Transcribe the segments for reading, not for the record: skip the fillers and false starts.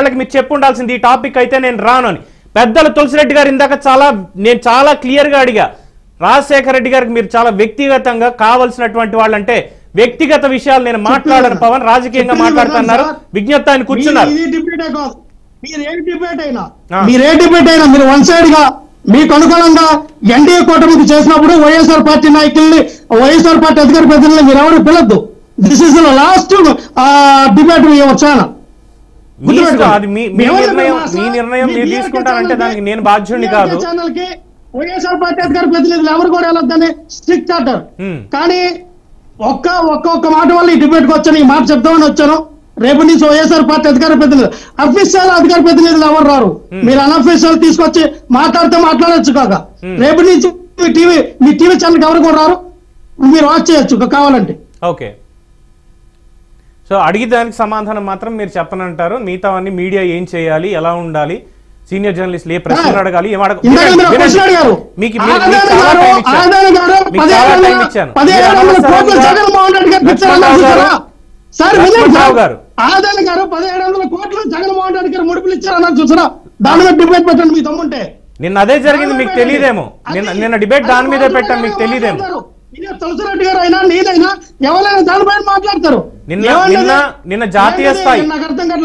వాళ్ళకి మీరు చెప్పు ఉండాల్సింది ఈ టాపిక్ అయితే నేను రాను అని. పెద్దలు తులసిరెడ్డి గారు ఇందాక నేను చాలా క్లియర్ గా అడిగా, రాజశేఖర రెడ్డి గారికి మీరు చాలా వ్యక్తిగతంగా కావాల్సినటువంటి వాళ్ళంటే వ్యక్తిగత విషయాలు నేను మాట్లాడను పవన్, రాజకీయంగా మాట్లాడుతున్నారు, విజ్ఞప్తి ఆయన కూర్చున్నారు. మీరు ఏ డిబేట్ అయినా మీరు వన్ సైడ్ గా మీకు అనుకూలంగా ఎన్డీఏ కూటమికి చేసినప్పుడు వైఎస్ఆర్ పార్టీ నాయకుల్ని, వైఎస్ఆర్ పార్టీ అధికార ప్రతినిధులు మీరు ఎవరు పిలద్దు. దిస్ ఇస్ లాస్ట్ డిబేట్ వచ్చాను. మీ నిర్ణయం మీరు తీసుకుంటారంటే దానికి నేను బాధ్యుడిని కాదు. ఛానల్ కి వైఎస్ఆర్ పార్టీ అధికార ప్రతినిధులు ఎవరు కూడా వెళ్ళొద్దని స్ట్రిక్ట్ చార్టర్. కానీ ఒక్క మాట వల్ల ఈ డిబేట్ కి వచ్చాను, ఈ మాట చెప్తామని వచ్చాను. రేపు నుంచి వైఎస్ఆర్ పార్టీ అధికార ప్రతినిధులు, అఫీషియల్ అధికార ప్రతినిధులు ఎవరు రారు. మీరు అన్అఫీషియల్ తీసుకొచ్చి మాట్లాడితే మాట్లాడచ్చు కాక. రేపు నుంచి మీ టీవీ ఛానల్ ఎవరు కూడా రారు, మీరు వాచ్ చేయొచ్చు కావాలంటే. ఓకే, సో అడిగి దానికి సమాధానం మాత్రం మీరు చెప్పనంటారు. మిగతా అన్ని మీడియా ఏం చేయాలి, ఎలా ఉండాలి, సీనియర్ జర్నలిస్ట్ ఏ ప్రశ్నలు అడగాలి, ఆదాని గారు 1700 కోట్లు జగన్మోహన్ రెడ్డి గారు ముడుపులు ఇచ్చారన్నారు చూసారా, దాని మీద డిబేట్ పెట్టండి మీ దమ్ముంటే. నిన్న అదే జరిగింది, మీకు తెలియదేమో. నిన్న డిబేట్ దాని మీదే పెట్టాం, మీకు తెలియదేమో. తులసిరెడ్డి గారు అయినా నేనైనా ఎవరైనా దానిపైన మాట్లాడతారు. నిన్న జాతీయ స్థాయి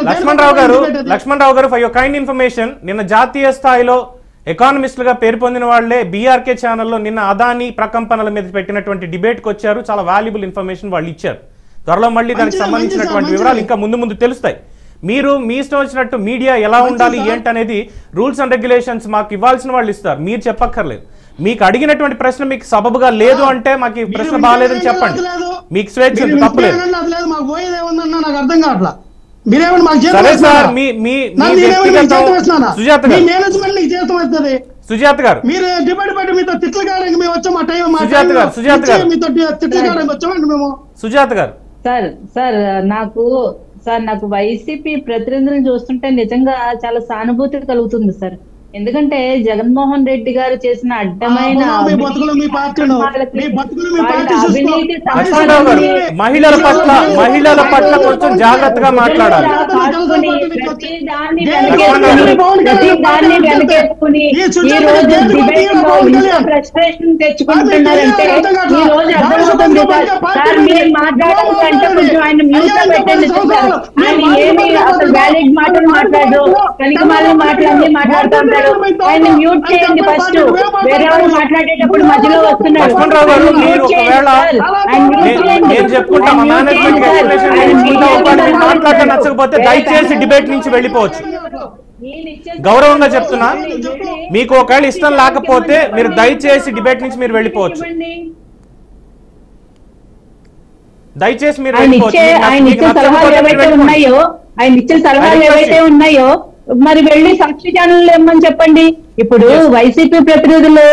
లక్ష్మణ్ రావు గారు ఫర్ యువర్ కైండ్ ఇన్ఫర్మేషన్, నిన్న జాతీయ స్థాయిలో ఎకానమిస్టులుగా పేరు పొందిన వాళ్లే బీఆర్కే ఛానల్లో నిన్న అదానీ ప్రకంపనల మీద పెట్టినటువంటి డిబేట్ కి వచ్చారు. చాలా వాల్యుబుల్ ఇన్ఫర్మేషన్ వాళ్ళు ఇచ్చారు. త్వరలో మళ్ళీ దానికి సంబంధించినటువంటి వివరాలు ఇంకా ముందు తెలుస్తాయి. మీరు మీ ఇష్టం వచ్చినట్టు మీడియా ఎలా ఉండాలి ఏంటనేది రూల్స్ అండ్ రెగ్యులేషన్స్ మాకు ఇవ్వాల్సిన వాళ్ళు ఇస్తారు, మీరు చెప్పక్కర్లేదు. మీకు అడిగినటువంటి ప్రశ్న మీకు సబబుగా లేదు అంటే మాకు ప్రశ్న బాగాలేదని చెప్పండి, మీకు స్వేచ్ఛ తప్పలేదు. సుజాత గారు మీరు డిబేట్ పెట్టి మీతో తిట్లు కాడానికి మేము వచ్చాం. మా టైం సుజాత గారు నాకు వైసీపీ ప్రతినిధులను చూస్తుంటే నిజంగా చాలా సానుభూతి కలుగుతుంది సార్. ఎందుకంటే జగన్మోహన్ రెడ్డి గారు చేసిన అడ్డమైన మహిళల పట్ల కొంచెం జాగ్రత్తగా మాట్లాడాలి. ఫ్రస్ట్రేషన్ తెచ్చుకుంటున్నారంటే ఈ రోజు అర్థమవుతుంది సార్. మీరు మాట్లాడాలంటే కొంచెం ఆయన మ్యూట్ లో పెట్టండి సార్. ఆయన ఏమి అసలు వ్యాలిడ్ మాటలు మాట్లాడు, కనుక మాటలన్నీ మాట్లాడుతుంటారు. ఆయన మ్యూట్ చేయండి ఫస్ట్. వేరే వాళ్ళు మాట్లాడేటప్పుడు మధ్యలో వస్తున్నారు. మాట్లాడటం నచ్చకపోతే దయచేసి డిబేట్ నుంచి వెళ్ళిపోవచ్చు. గౌరవంగా చెప్తున్నా, మీకు ఒకవేళ ఇష్టం లేకపోతే మీరు దయచేసి డిబేట్ నుంచి మీరు వెళ్ళిపోవచ్చు. దయచేసి మీరు ఆయన ఇచ్చే సలహాలు ఏవైతే ఉన్నాయో మరి వెళ్ళి సాక్షి ఛానల్ ఏమని చెప్పండి. ఇప్పుడు వైసీపీ ప్రతినిధులు